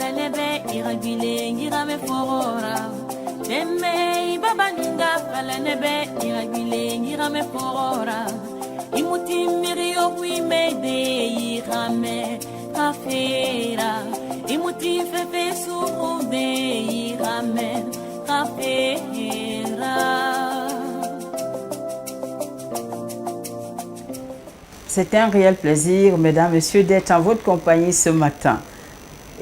falanebe iragile ngirame forora. Deme babaninga falanebe iragile ngirame forora. Imuti mirio wimede irame kafera. Imuti fefe surude irame kafera. C'est un réel plaisir, mesdames, messieurs, d'être en votre compagnie ce matin.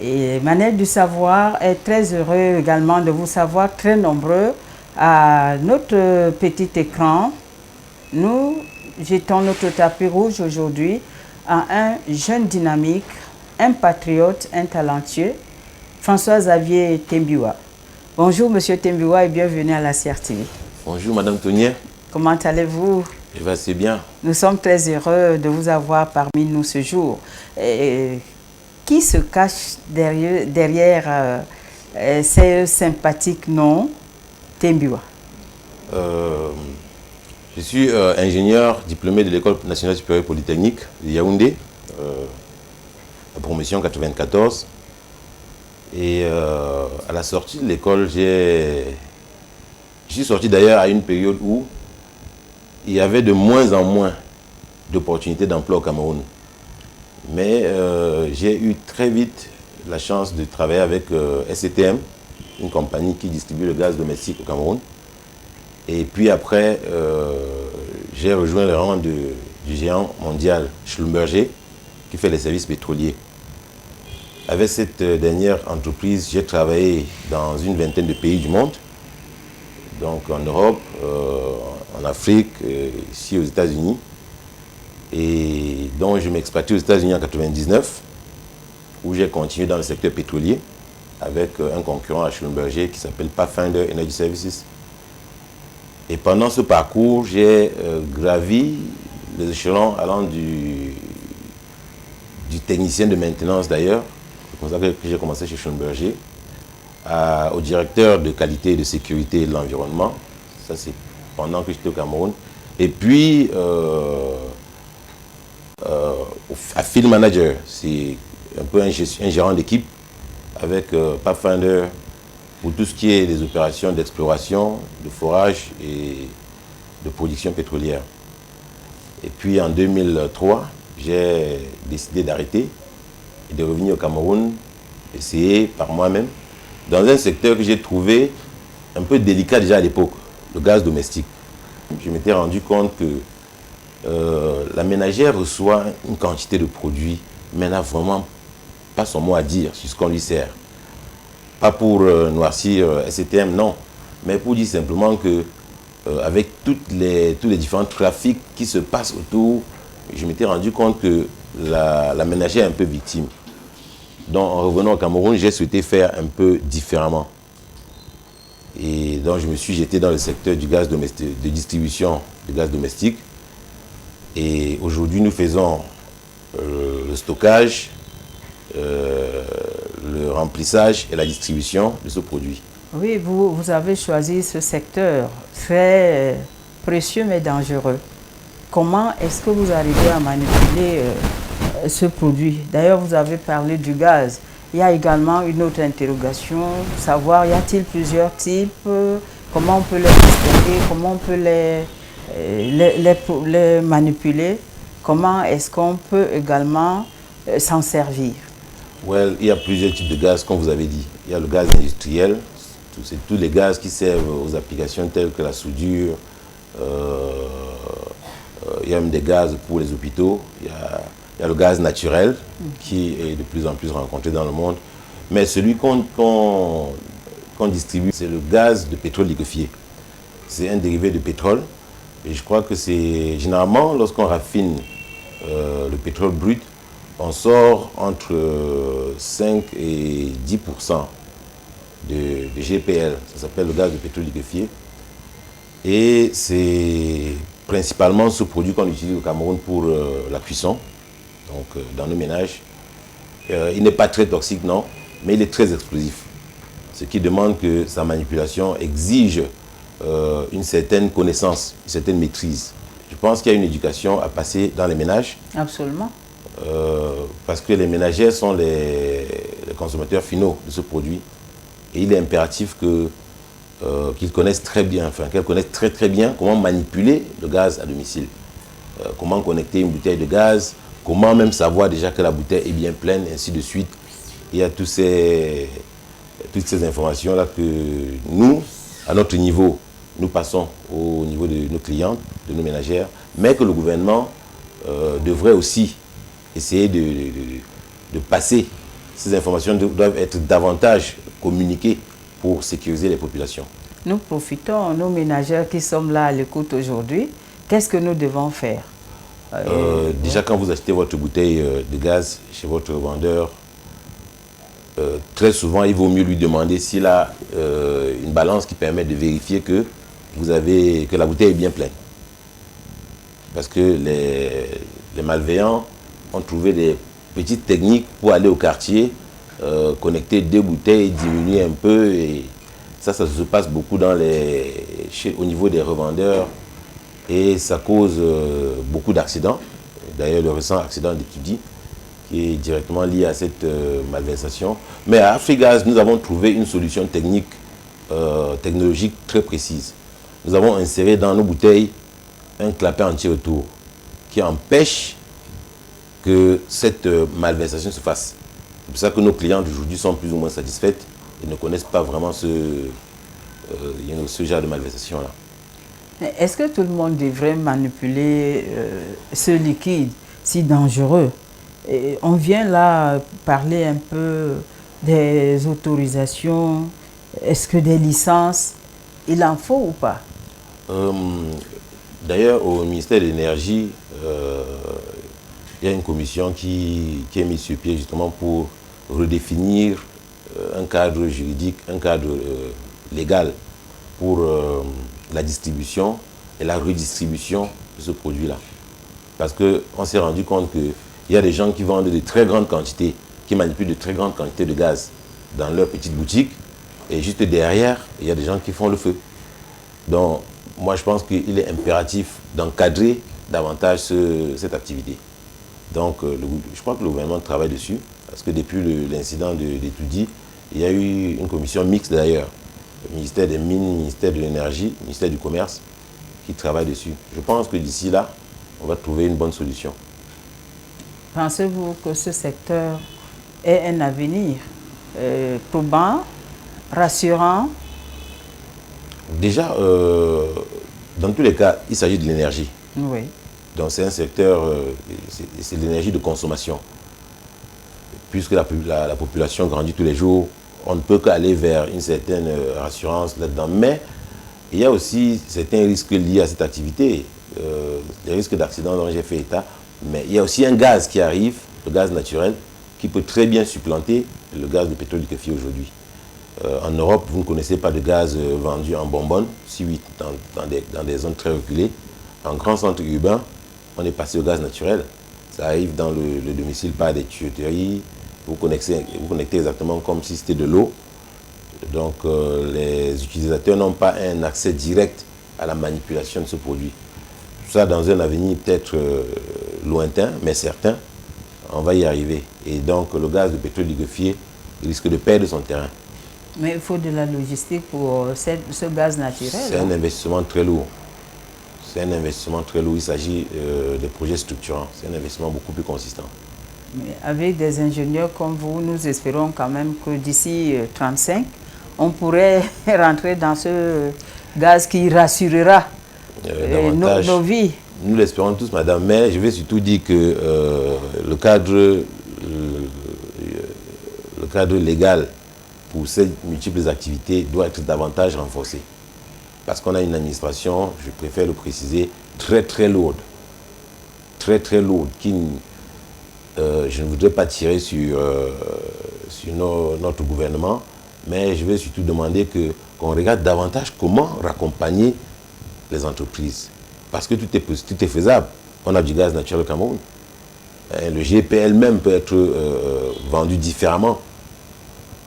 Et Manette du Savoir est très heureux également de vous savoir très nombreux à notre petit écran. Nous jetons notre tapis rouge aujourd'hui à un jeune dynamique, un patriote, un talentueux, François-Xavier Tembiwa. Bonjour, monsieur Tembiwa, et bienvenue à la CRTV. Bonjour, madame Tonier. Comment allez-vous? Je vais assez bien. Nous sommes très heureux de vous avoir parmi nous ce jour. Qui se cache derrière ces sympathiques noms Tembiwa? Je suis ingénieur diplômé de l'École nationale supérieure polytechnique de Yaoundé, la promotion 94. Et à la sortie de l'école, je suis sorti d'ailleurs à une période où il y avait de moins en moins d'opportunités d'emploi au Cameroun. Mais j'ai eu très vite la chance de travailler avec SCTM, une compagnie qui distribue le gaz domestique au Cameroun. Et puis après, j'ai rejoint le rang du géant mondial Schlumberger, qui fait les services pétroliers. Avec cette dernière entreprise, j'ai travaillé dans une vingtaine de pays du monde, donc en Europe, en Afrique, ici aux États-Unis. Et donc je m'expatrie aux États-Unis en 1999, où j'ai continué dans le secteur pétrolier avec un concurrent à Schlumberger qui s'appelle Pathfinder Energy Services. Et pendant ce parcours, j'ai gravi les échelons allant du technicien de maintenance d'ailleurs, c'est comme ça que j'ai commencé chez Schlumberger, au directeur de qualité et de sécurité de l'environnement. Ça, c'est pendant que j'étais au Cameroun. Et puis, à Field Manager, c'est un peu un gérant d'équipe avec Pathfinder pour tout ce qui est des opérations d'exploration, de forage et de production pétrolière. Et puis, en 2003, j'ai décidé d'arrêter et de revenir au Cameroun, essayer par moi-même, dans un secteur que j'ai trouvé un peu délicat déjà à l'époque, le gaz domestique. Je m'étais rendu compte que la ménagère reçoit une quantité de produits, mais n'a vraiment pas son mot à dire sur ce qu'on lui sert. Pas pour noircir SCTM, non, mais pour dire simplement que avec tous les différents trafics qui se passent autour, je m'étais rendu compte que la ménagère est un peu victime. Donc en revenant au Cameroun, j'ai souhaité faire un peu différemment. Et donc je me suis jeté dans le secteur du gaz domestique, de distribution de gaz domestique. Et aujourd'hui, nous faisons le stockage, le remplissage et la distribution de ce produit. Oui, vous avez choisi ce secteur très précieux mais dangereux. Comment est-ce que vous arrivez à manipuler ce produit? D'ailleurs, vous avez parlé du gaz. Il y a également une autre interrogation, savoir, y a-t-il plusieurs types? Comment on peut les distinguer? Comment on peut les manipuler? Comment est-ce qu'on peut également s'en servir? Well, il y a plusieurs types de gaz, comme vous avez dit. Il y a le gaz industriel, c'est tous les gaz qui servent aux applications telles que la soudure. Il y a même des gaz pour les hôpitaux. Il y a le gaz naturel qui est de plus en plus rencontré dans le monde. Mais celui qu'on distribue, c'est le gaz de pétrole liquéfié. C'est un dérivé de pétrole. Et je crois que c'est généralement, lorsqu'on raffine le pétrole brut, on sort entre 5 et 10% de GPL. Ça s'appelle le gaz de pétrole liquéfié. Et c'est principalement ce produit qu'on utilise au Cameroun pour la cuisson, donc dans nos ménages. Il n'est pas très toxique, non, mais il est très explosif. Ce qui demande que sa manipulation exige une certaine connaissance, une certaine maîtrise. Je pense qu'il y a une éducation à passer dans les ménages. Absolument. Parce que les ménagères sont les consommateurs finaux de ce produit. Et il est impératif qu'ils connaissent très bien, enfin qu'elles connaissent très très bien comment manipuler le gaz à domicile. Comment connecter une bouteille de gaz, comment même savoir déjà que la bouteille est bien pleine, ainsi de suite. Il y a toutes ces informations-là que nous, à notre niveau, nous passons au niveau de nos clients, de nos ménagères, mais que le gouvernement devrait aussi essayer de passer. Ces informations doivent être davantage communiquées pour sécuriser les populations. Nous profitons, nos ménagères qui sommes là à l'écoute aujourd'hui, qu'est-ce que nous devons faire? Déjà, quand vous achetez votre bouteille de gaz chez votre vendeur, très souvent, il vaut mieux lui demander s'il a une balance qui permet de vérifier que la bouteille est bien pleine. Parce que les malveillants ont trouvé des petites techniques pour aller au quartier, connecter 2 bouteilles, diminuer un peu. Et ça se passe beaucoup au niveau des revendeurs. Et ça cause beaucoup d'accidents. D'ailleurs, le récent accident d'Étudie, qui est directement lié à cette malversation. Mais à Afrigaz, nous avons trouvé une solution technologique très précise. Nous avons inséré dans nos bouteilles un clapet anti-retour qui empêche que cette malversation se fasse. C'est pour ça que nos clients d'aujourd'hui sont plus ou moins satisfaits et ne connaissent pas vraiment ce genre de malversation-là. Est-ce que tout le monde devrait manipuler ce liquide si dangereux? Et on vient là parler un peu des autorisations. Est-ce que des licences, il en faut ou pas? D'ailleurs, au ministère de l'Énergie, il y a une commission qui est mise sur pied justement pour redéfinir un cadre juridique, un cadre légal pour la distribution et la redistribution de ce produit-là. Parce qu'on s'est rendu compte qu'il y a des gens qui vendent de très grandes quantités, qui manipulent de très grandes quantités de gaz dans leur petite boutique, et juste derrière, il y a des gens qui font le feu. Donc, moi, je pense qu'il est impératif d'encadrer davantage cette activité. Donc, je crois que le gouvernement travaille dessus, parce que depuis l'incident d'Étudie, il y a eu une commission mixte d'ailleurs, le ministère des Mines, le ministère de l'Énergie, le ministère du Commerce, qui travaille dessus. Je pense que d'ici là, on va trouver une bonne solution. Pensez-vous que ce secteur ait un avenir probant, rassurant? Déjà, dans tous les cas, il s'agit de l'énergie. Oui. Donc c'est un secteur, c'est l'énergie de consommation. Puisque la population grandit tous les jours, on ne peut qu'aller vers une certaine rassurance là-dedans. Mais il y a aussi certains risques liés à cette activité, les risques d'accident dont j'ai fait état. Mais il y a aussi un gaz qui arrive, le gaz naturel, qui peut très bien supplanter le gaz de pétrole liquéfié aujourd'hui. En Europe, vous ne connaissez pas de gaz vendu en bonbonne, si oui, dans des zones très reculées. En grand centre urbain, on est passé au gaz naturel. Ça arrive dans le domicile par des tuyauteries. Vous connectez exactement comme si c'était de l'eau. Donc, les utilisateurs n'ont pas un accès direct à la manipulation de ce produit. Ça, dans un avenir peut-être lointain, mais certain, on va y arriver. Et donc, le gaz de pétrole liquéfié risque de perdre son terrain. Mais il faut de la logistique pour ce gaz naturel. C'est un investissement très lourd. C'est un investissement très lourd. Il s'agit de projets structurants. C'est un investissement beaucoup plus consistant. Mais avec des ingénieurs comme vous, nous espérons quand même que d'ici 35, on pourrait rentrer dans ce gaz qui rassurera nos vies. Nous l'espérons tous, madame, mais je vais surtout dire que le cadre légal pour ces multiples activités doit être davantage renforcé. Parce qu'on a une administration, je préfère le préciser, très très lourde. Très très lourde, qui, je ne voudrais pas tirer sur notre gouvernement, mais je vais surtout demander qu'on regarde davantage comment raccompagner les entreprises. Parce que tout est faisable. On a du gaz naturel au Cameroun. Le GPL même peut être vendu différemment.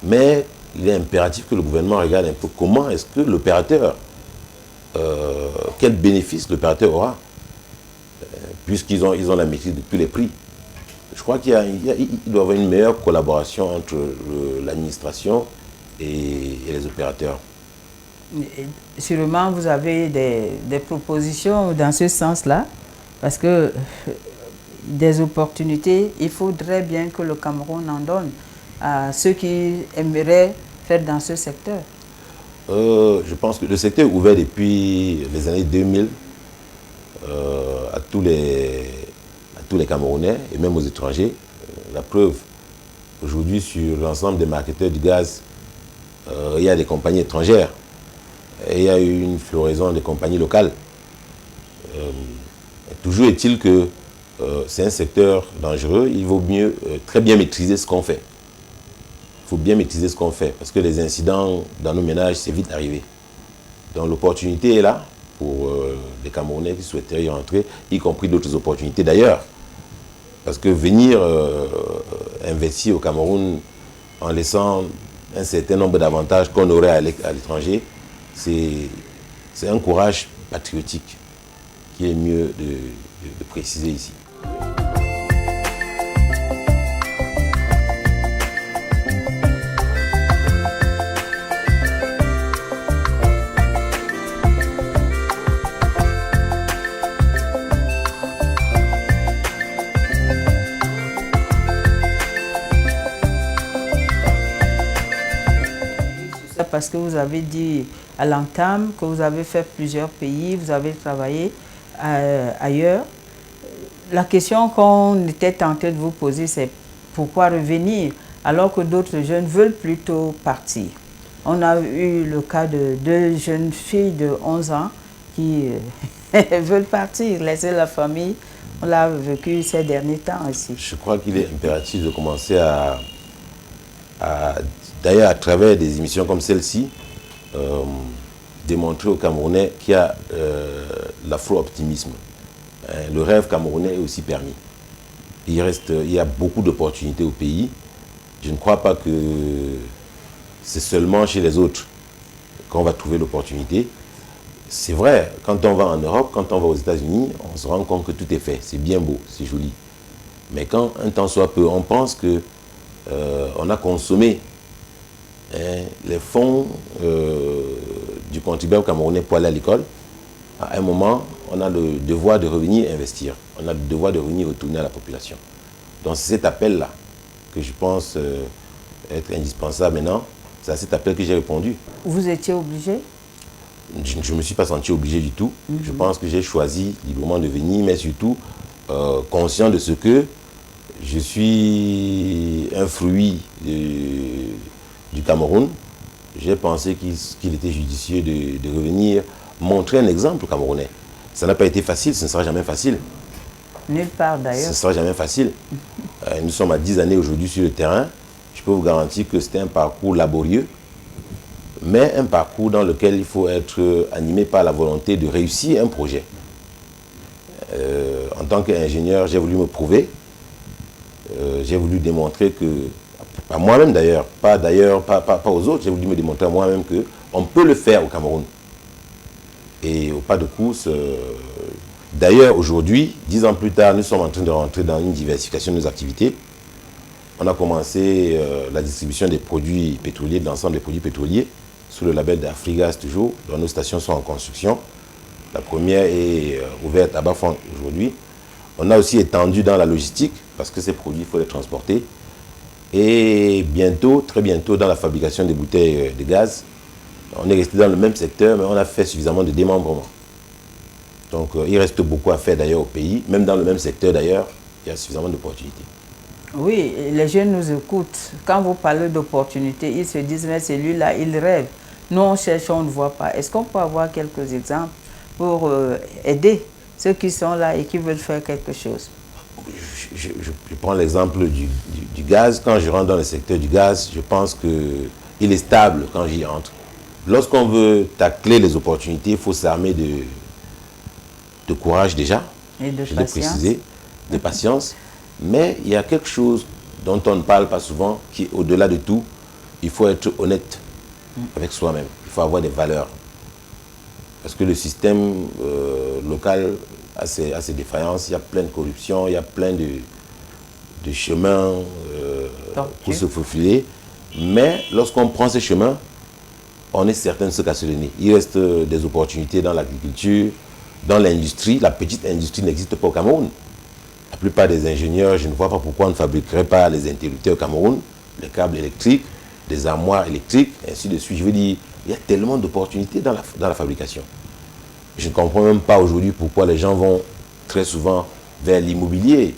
Mais il est impératif que le gouvernement regarde un peu comment est-ce que l'opérateur, quel bénéfice l'opérateur aura, puisqu'ils ont la maîtrise de tous les prix. Je crois qu'il doit y avoir une meilleure collaboration entre l'administration et les opérateurs. Et sûrement, vous avez des propositions dans ce sens-là, parce que des opportunités, il faudrait bien que le Cameroun en donne à ceux qui aimeraient faire dans ce secteur. Je pense que le secteur est ouvert depuis les années 2000 à tous les Camerounais et même aux étrangers. La preuve, aujourd'hui, sur l'ensemble des marketeurs du gaz, il y a des compagnies étrangères et il y a eu une floraison des compagnies locales. Toujours est-il que c'est un secteur dangereux, il vaut mieux très bien maîtriser ce qu'on fait. Il faut bien maîtriser ce qu'on fait parce que les incidents dans nos ménages, c'est vite arrivé. Donc l'opportunité est là pour les Camerounais qui souhaiteraient y rentrer, y compris d'autres opportunités d'ailleurs. Parce que venir investir au Cameroun en laissant un certain nombre d'avantages qu'on aurait à l'étranger, c'est un courage patriotique qui est mieux de préciser ici. Parce que vous avez dit à l'entame que vous avez fait plusieurs pays, vous avez travaillé ailleurs. La question qu'on était tenté de vous poser, c'est pourquoi revenir alors que d'autres jeunes veulent plutôt partir. On a eu le cas de 2 jeunes filles de 11 ans qui veulent partir, laisser la famille. On l'a vécu ces derniers temps aussi. Je crois qu'il est impératif de commencer d'ailleurs à travers des émissions comme celle-ci, démontrer aux Camerounais qu'il y a l'afro-optimisme. Le rêve camerounais est aussi permis. Il y a beaucoup d'opportunités au pays. Je ne crois pas que c'est seulement chez les autres qu'on va trouver l'opportunité. C'est vrai, quand on va en Europe, quand on va aux États-Unis, on se rend compte que tout est fait. C'est bien beau, c'est joli. Mais quand un temps soit peu, on pense que on a consommé les fonds du contribuable camerounais pour aller à l'école. À un moment, on a le devoir de revenir investir. On a le devoir de revenir retourner à la population. Donc c'est cet appel-là que je pense être indispensable maintenant. C'est à cet appel que j'ai répondu. Vous étiez obligé? Je ne me suis pas senti obligé du tout. Je pense que j'ai choisi librement de venir, mais surtout conscient de ce que je suis un fruit du Cameroun. J'ai pensé qu'il était judicieux de revenir montrer un exemple aux Camerounais. Ça n'a pas été facile, ce ne sera jamais facile. Nulle part d'ailleurs. Ce ne sera jamais facile. Nous sommes à 10 années aujourd'hui sur le terrain. Je peux vous garantir que c'était un parcours laborieux, mais un parcours dans lequel il faut être animé par la volonté de réussir un projet. En tant qu'ingénieur, j'ai voulu me prouver. J'ai voulu démontrer que, à moi-même d'ailleurs, pas aux autres, j'ai voulu me démontrer à moi-même qu'on peut le faire au Cameroun. Et au pas de course, d'ailleurs aujourd'hui, 10 ans plus tard, nous sommes en train de rentrer dans une diversification de nos activités. On a commencé la distribution des produits pétroliers, de l'ensemble des produits pétroliers, sous le label d'Afrigas toujours, dont nos stations sont en construction. La première est ouverte à Bafang aujourd'hui. On a aussi étendu dans la logistique, parce que ces produits, il faut les transporter. Et bientôt, très bientôt, dans la fabrication des bouteilles de gaz. On est resté dans le même secteur, mais on a fait suffisamment de démembrement. Donc, il reste beaucoup à faire d'ailleurs au pays. Même dans le même secteur d'ailleurs, il y a suffisamment d'opportunités. Oui, les jeunes nous écoutent. Quand vous parlez d'opportunités, ils se disent, mais celui-là, il rêve. Nous, on cherche, on ne voit pas. Est-ce qu'on peut avoir quelques exemples pour aider ceux qui sont là et qui veulent faire quelque chose? Je prends l'exemple du gaz. Quand je rentre dans le secteur du gaz, je pense qu'il est stable quand j'y entre. Lorsqu'on veut tacler les opportunités, il faut s'armer de courage déjà, et de je l'ai patience. précisé, de patience. Mais il y a quelque chose dont on ne parle pas souvent, qui est au-delà de tout, il faut être honnête avec soi-même. Il faut avoir des valeurs. Parce que le système local a ses défaillances, il y a plein de corruption, il y a plein de chemins pour se faufiler. Mais lorsqu'on prend ces chemins, on est certain de se casser le nez. Il reste des opportunités dans l'agriculture, dans l'industrie. La petite industrie n'existe pas au Cameroun. La plupart des ingénieurs, je ne vois pas pourquoi on ne fabriquerait pas les interrupteurs au Cameroun, les câbles électriques, des armoires électriques, ainsi de suite. Je veux dire, il y a tellement d'opportunités dans la fabrication. Je ne comprends même pas aujourd'hui pourquoi les gens vont très souvent vers l'immobilier.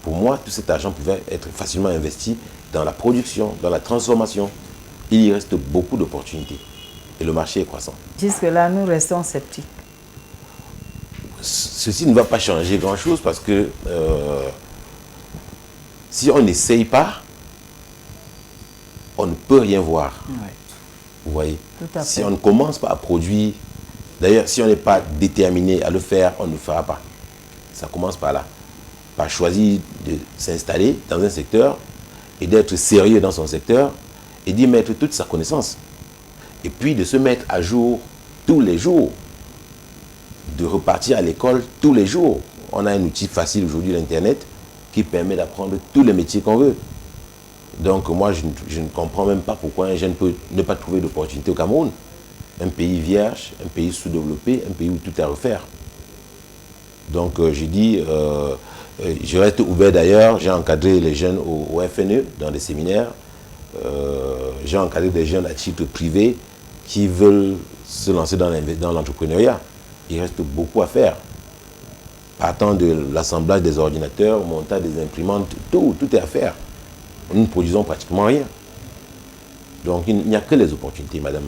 Pour moi, tout cet argent pouvait être facilement investi dans la production, dans la transformation. Il y reste beaucoup d'opportunités. Et le marché est croissant. Jusque-là, nous restons sceptiques. Ceci ne va pas changer grand-chose parce que si on n'essaye pas, on ne peut rien voir. Oui. Vous voyez? Tout à Si fait. on ne commence pas à produire, d'ailleurs, si on n'est pas déterminé à le faire, on ne le fera pas. Ça commence par là. Par choisir de s'installer dans un secteur et d'être sérieux dans son secteur et d'y mettre toute sa connaissance. Et puis de se mettre à jour tous les jours. De repartir à l'école tous les jours. On a un outil facile aujourd'hui, l'Internet, qui permet d'apprendre tous les métiers qu'on veut. Donc moi, je ne comprends même pas pourquoi un jeune peut ne pas trouver d'opportunité au Cameroun. Un pays vierge, un pays sous-développé, un pays où tout est à refaire. Donc j'ai dit, je reste ouvert d'ailleurs, j'ai encadré les jeunes au FNE dans des séminaires. J'ai encadré des jeunes à titre privé qui veulent se lancer dans l'entrepreneuriat. Il reste beaucoup à faire. Partant de l'assemblage des ordinateurs, au montage des imprimantes, tout est à faire. Nous ne produisons pratiquement rien. Donc il n'y a que les opportunités, Madame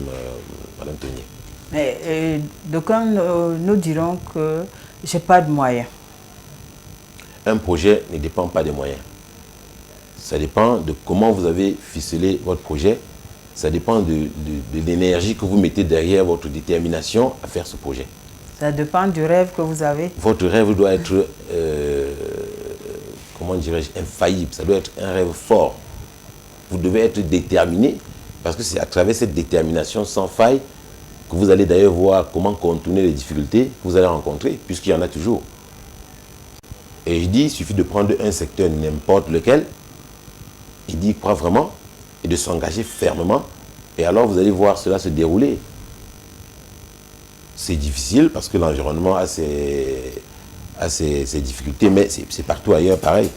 Tonier. Mais d'aucuns nous diront que je n'ai pas de moyens. Un projet ne dépend pas des moyens. Ça dépend de comment vous avez ficelé votre projet. Ça dépend de l'énergie que vous mettez derrière votre détermination à faire ce projet. Ça dépend du rêve que vous avez. Votre rêve doit être, comment dirais-je, infaillible. Ça doit être un rêve fort. Vous devez être déterminé parce que c'est à travers cette détermination sans faille que vous allez d'ailleurs voir comment contourner les difficultés que vous allez rencontrer, puisqu'il y en a toujours. Et je dis, il suffit de prendre un secteur, n'importe lequel, il dit, croit vraiment, et de s'engager fermement, et alors vous allez voir cela se dérouler. C'est difficile parce que l'environnement a ses difficultés, mais c'est partout ailleurs pareil.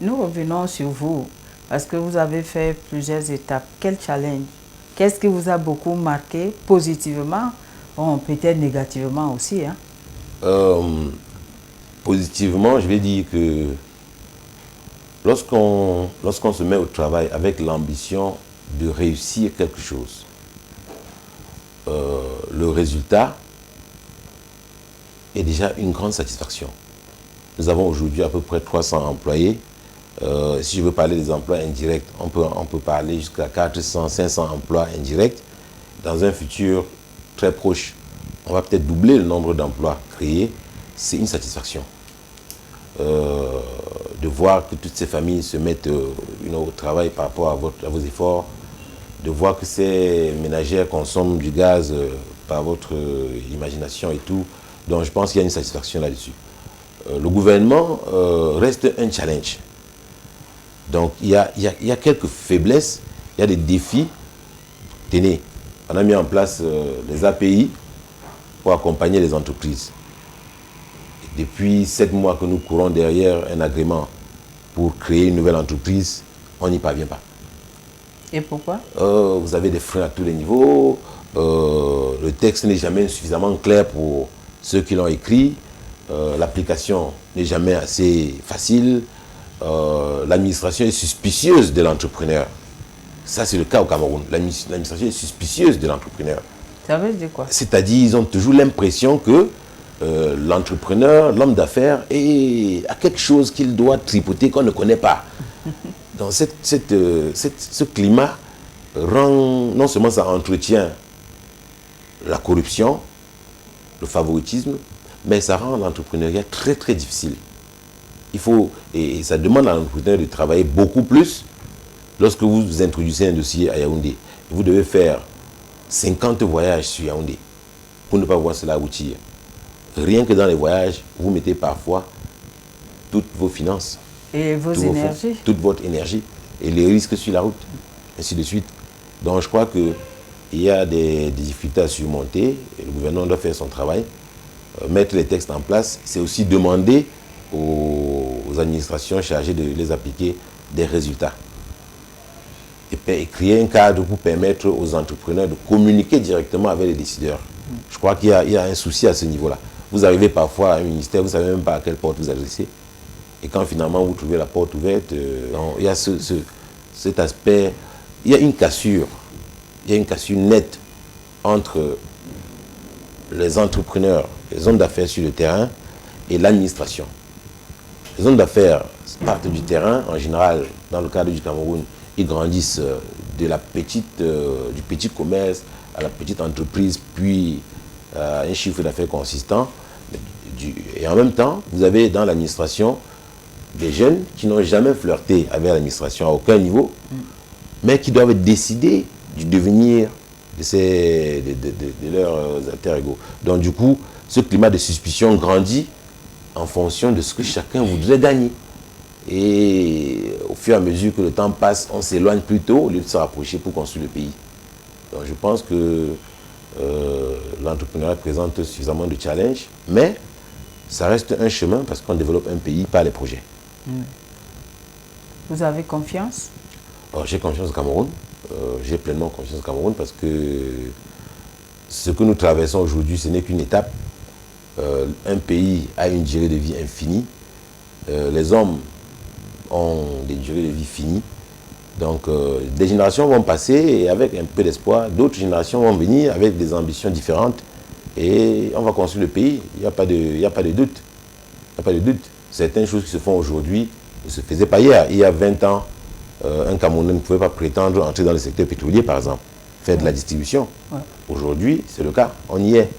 Nous revenons sur vous, parce que vous avez fait plusieurs étapes. Quel challenge? Qu'est-ce qui vous a beaucoup marqué positivement? Bon, peut-être négativement aussi. Hein? Positivement, je vais dire que lorsqu'on se met au travail avec l'ambition de réussir quelque chose, le résultat est déjà une grande satisfaction. Nous avons aujourd'hui à peu près 300 employés. Si je veux parler des emplois indirects, on peut parler jusqu'à 400, 500 emplois indirects. Dans un futur très proche, on va peut-être doubler le nombre d'emplois créés. C'est une satisfaction. De voir que toutes ces familles se mettent au travail par rapport à vos efforts, de voir que ces ménagères consomment du gaz par votre imagination et tout. Donc je pense qu'il y a une satisfaction là-dessus. Le gouvernement reste un challenge. Donc il y a quelques faiblesses, il y a des défis. Tenez, on a mis en place les API pour accompagner les entreprises. Depuis 7 mois que nous courons derrière un agrément pour créer une nouvelle entreprise, on n'y parvient pas. Et pourquoi? Vous avez des freins à tous les niveaux. Le texte n'est jamais suffisamment clair pour ceux qui l'ont écrit. L'application n'est jamais assez facile. L'administration est suspicieuse de l'entrepreneur. Ça, c'est le cas au Cameroun. L'administration est suspicieuse de l'entrepreneur. Ça veut dire quoi? C'est-à-dire, ils ont toujours l'impression que l'entrepreneur, l'homme d'affaires, a quelque chose qu'il doit tripoter qu'on ne connaît pas. Donc, ce climat rend, non seulement ça entretient la corruption, le favoritisme, mais ça rend l'entrepreneuriat très très difficile. Il faut, et ça demande à l'entrepreneur de travailler beaucoup plus. Lorsque vous introduisez un dossier à Yaoundé, vous devez faire 50 voyages sur Yaoundé pour ne pas voir cela aboutir. Rien que dans les voyages, vous mettez parfois toutes vos finances. Et vos tous vos fonds, énergies. toute votre énergie et les risques sur la route, ainsi de suite. Donc je crois qu'il y a des difficultés à surmonter et le gouvernement doit faire son travail, mettre les textes en place. C'est aussi demander aux administrations chargées de les appliquer des résultats. Et créer un cadre pour permettre aux entrepreneurs de communiquer directement avec les décideurs. Je crois qu'il y a un souci à ce niveau-là. Vous arrivez parfois à un ministère, vous ne savez même pas à quelle porte vous adressez. Et quand finalement vous trouvez la porte ouverte, il y a cet aspect, il y a une cassure nette entre les entrepreneurs, les hommes d'affaires sur le terrain et l'administration. Les hommes d'affaires partent du terrain, en général, dans le cadre du Cameroun, ils grandissent du petit commerce à la petite entreprise, puis un chiffre d'affaires consistant. Et en même temps, vous avez dans l'administration des jeunes qui n'ont jamais flirté avec l'administration à aucun niveau, mais qui doivent décider du devenir de leurs alter ego. Donc du coup, ce climat de suspicion grandit en fonction de ce que chacun voudrait gagner. Et au fur et à mesure que le temps passe, on s'éloigne plutôt au lieu de se rapprocher pour construire le pays. Donc je pense que l'entrepreneuriat présente suffisamment de challenges, mais ça reste un chemin parce qu'on développe un pays par les projets. Vous avez confiance? J'ai confiance au Cameroun. J'ai pleinement confiance au Cameroun parce que ce que nous traversons aujourd'hui, ce n'est qu'une étape. Un pays a une durée de vie infinie. Les hommes ont des durées de vie finies. Donc, des générations vont passer et avec un peu d'espoir, d'autres générations vont venir avec des ambitions différentes et on va construire le pays. Il n'y a pas de doute. Il n'y a pas de doute. Certaines choses qui se font aujourd'hui ne se faisaient pas hier. Il y a 20 ans, un Camerounais ne pouvait pas prétendre entrer dans le secteur pétrolier, par exemple, faire de la distribution. Ouais. Aujourd'hui, c'est le cas. On y est.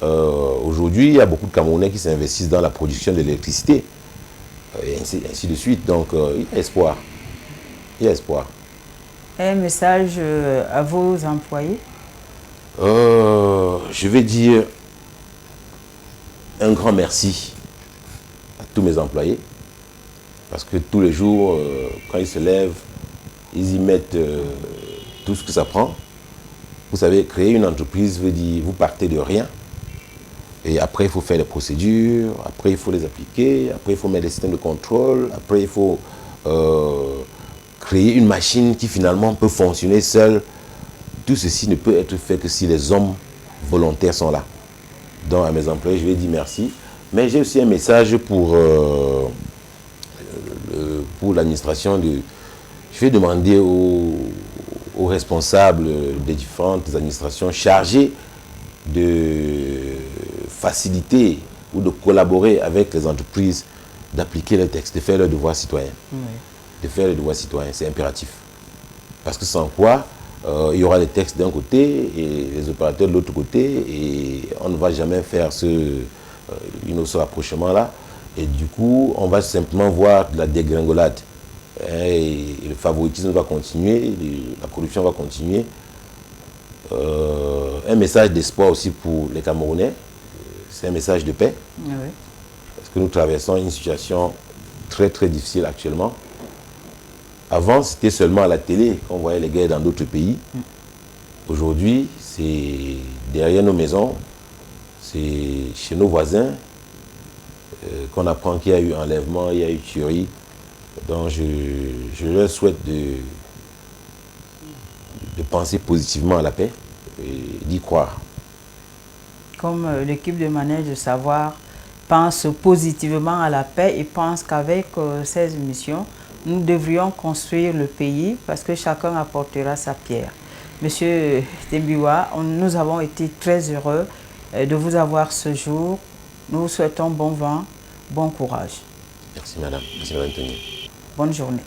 Aujourd'hui, il y a beaucoup de Camerounais qui s'investissent dans la production de l'électricité. Et ainsi de suite. Donc, il y a espoir. Il y a espoir. Un message à vos employés? Je vais dire un grand merci à tous mes employés. Parce que tous les jours, quand ils se lèvent, ils y mettent tout ce que ça prend. Vous savez, créer une entreprise veut dire vous partez de rien. Et après, il faut faire les procédures, après, il faut les appliquer, après, il faut mettre des systèmes de contrôle, après, il faut créer une machine qui finalement peut fonctionner seule. Tout ceci ne peut être fait que si les hommes volontaires sont là. Donc, à mes employés, je vais dire merci. Mais j'ai aussi un message pour l'administration. Je vais demander aux responsables des différentes administrations chargées de faciliter ou de collaborer avec les entreprises, d'appliquer les textes, de faire leurs devoirs citoyens. Oui. De faire les devoirs citoyens, c'est impératif. Parce que sans quoi, il y aura les textes d'un côté et les opérateurs de l'autre côté et on ne va jamais faire ce rapprochement-là. Et du coup, on va simplement voir de la dégringolade. Et le favoritisme va continuer, la corruption va continuer. Un message d'espoir aussi pour les Camerounais, c'est un message de paix. Oui. Parce que nous traversons une situation très très difficile actuellement. Avant, c'était seulement à la télé qu'on voyait les guerres dans d'autres pays. Aujourd'hui, c'est derrière nos maisons, c'est chez nos voisins qu'on apprend qu'il y a eu enlèvement, il y a eu tuerie. Donc je leur souhaite de penser positivement à la paix et d'y croire. Comme l'équipe de Manège de Savoir pense positivement à la paix et pense qu'avec ces émissions, nous devrions construire le pays parce que chacun apportera sa pierre. Monsieur Tembiwa, nous avons été très heureux de vous avoir ce jour. Nous vous souhaitons bon vent, bon courage. Merci madame. Merci madame Tony. Bonne journée.